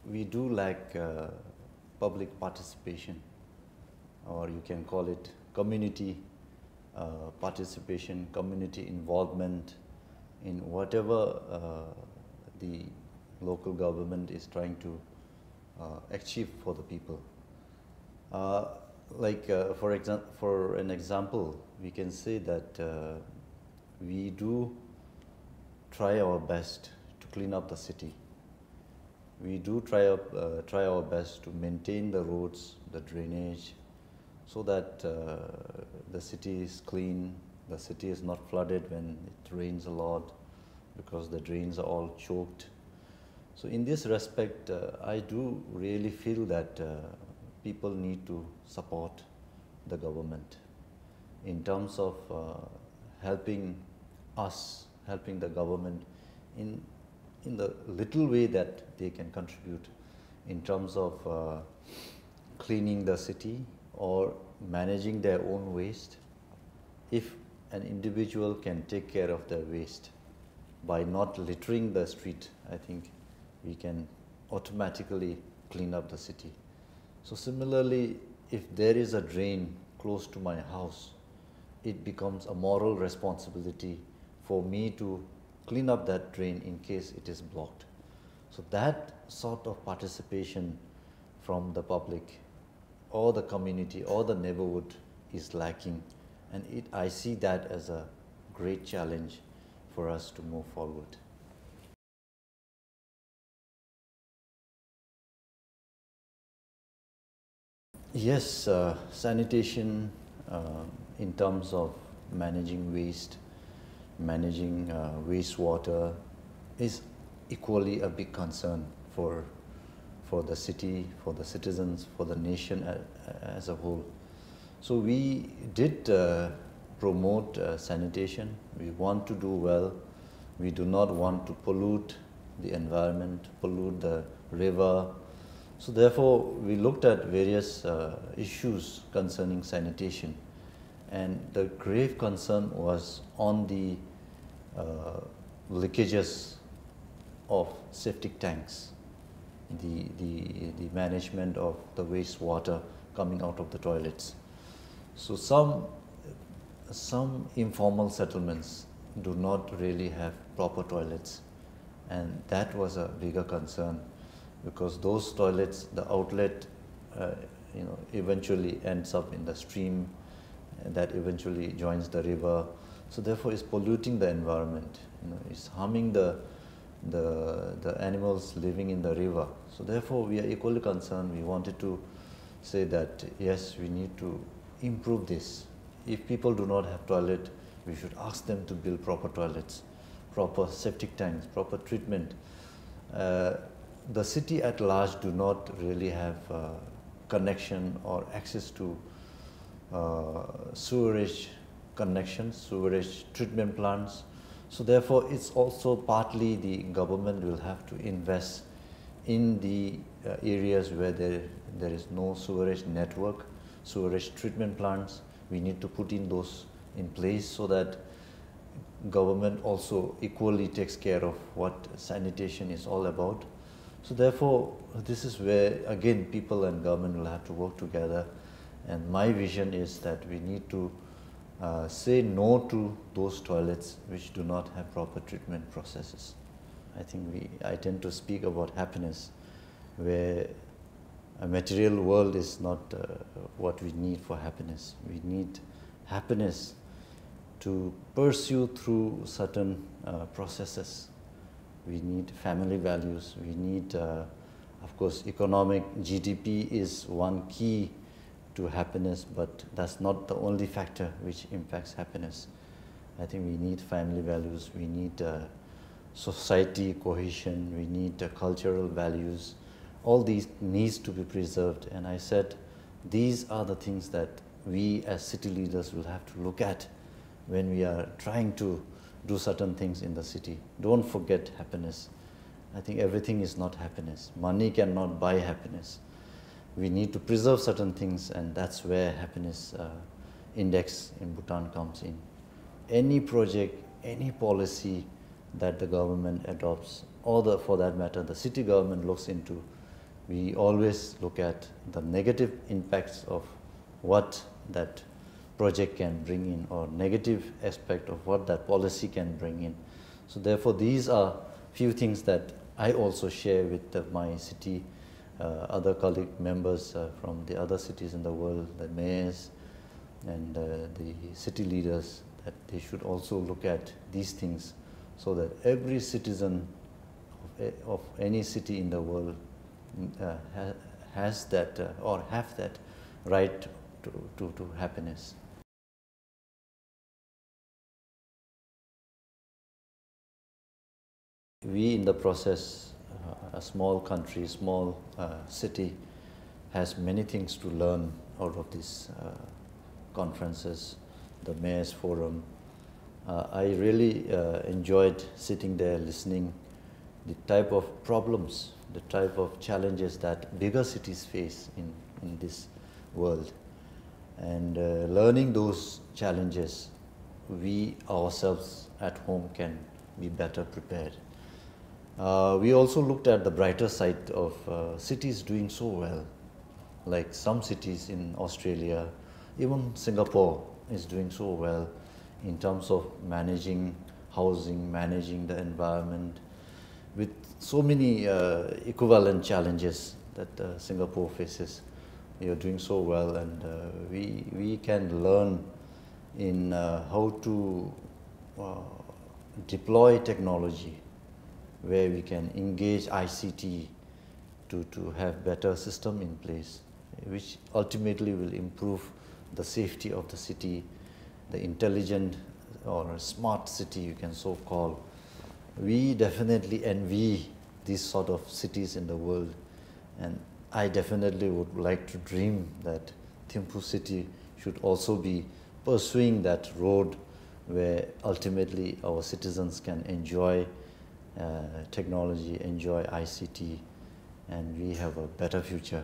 we do lack public participation, or you can call it community participation, community involvement in whatever the local government is trying to achieve for the people. For an example, we can say that we do try our best to clean up the city. We do try our best to maintain the roads, the drainage, so that the city is clean, the city is not flooded when it rains a lot, because the drains are all choked. So in this respect, I do really feel that people need to support the government in terms of helping us, helping the government in the little way that they can contribute in terms of cleaning the city or managing their own waste. If an individual can take care of their waste by not littering the street, I think we can automatically clean up the city. So similarly, if there is a drain close to my house, it becomes a moral responsibility for me to clean up that drain in case it is blocked. So that sort of participation from the public or the community or the neighborhood is lacking, and I see that as a great challenge for us to move forward. Yes, sanitation in terms of managing waste, managing wastewater is equally a big concern for the city, for the citizens, for the nation as a whole. So we did promote sanitation. We want to do well. We do not want to pollute the environment, pollute the river. So therefore, we looked at various issues concerning sanitation, and the grave concern was on the leakages of septic tanks, the management of the wastewater coming out of the toilets. So some informal settlements do not really have proper toilets, and that was a bigger concern, because those toilets, the outlet, eventually ends up in the stream, and that eventually joins the river. So therefore, it's polluting the environment. It's harming the animals living in the river. So therefore, we are equally concerned. We wanted to say that yes, we need to improve this. If people do not have toilet, we should ask them to build proper toilets, proper septic tanks, proper treatment. The city at large do not really have connection or access to sewerage connections, sewerage treatment plants. So therefore, it's also partly the government will have to invest in the areas where there is no sewerage network, sewerage treatment plants. We need to put in those in place so that government also equally takes care of what sanitation is all about. So therefore, this is where again people and government will have to work together, and my vision is that we need to say no to those toilets which do not have proper treatment processes. I tend to speak about happiness, where a material world is not what we need for happiness. We need happiness to pursue through certain processes. We need family values. We need, of course, economic GDP is one key to happiness, but that's not the only factor which impacts happiness. I think we need family values. We need society cohesion. We need cultural values. All these needs to be preserved. And I said, these are the things that we as city leaders will have to look at when we are trying to do certain things in the city. Don't forget happiness. I think everything is not happiness. Money cannot buy happiness. We need to preserve certain things, and that's where happiness index in Bhutan comes in. Any project, any policy that the government adopts, or for that matter, the city government looks into, we always look at the negative impacts of what that project can bring in, or negative aspect of what that policy can bring in. So therefore, these are few things that I also share with my city, other colleague members from the other cities in the world, the mayors and the city leaders, that they should also look at these things, so that every citizen of any city in the world has that or have that right to happiness. We in the process, a small country, small city, has many things to learn out of these conferences, the Mayor's Forum. I really enjoyed sitting there listening the type of problems, the type of challenges that bigger cities face in this world. And learning those challenges, we ourselves at home can be better prepared. We also looked at the brighter side of cities doing so well, like some cities in Australia, even Singapore is doing so well in terms of managing housing, managing the environment, with so many equivalent challenges that Singapore faces. We are doing so well, and we can learn in how to deploy technology, where we can engage ICT to have better system in place, which ultimately will improve the safety of the city, the intelligent or smart city you can so call. We definitely envy these sort of cities in the world, and I definitely would like to dream that Thimpu city should also be pursuing that road, where ultimately our citizens can enjoy technology, enjoy ICT, and we have a better future.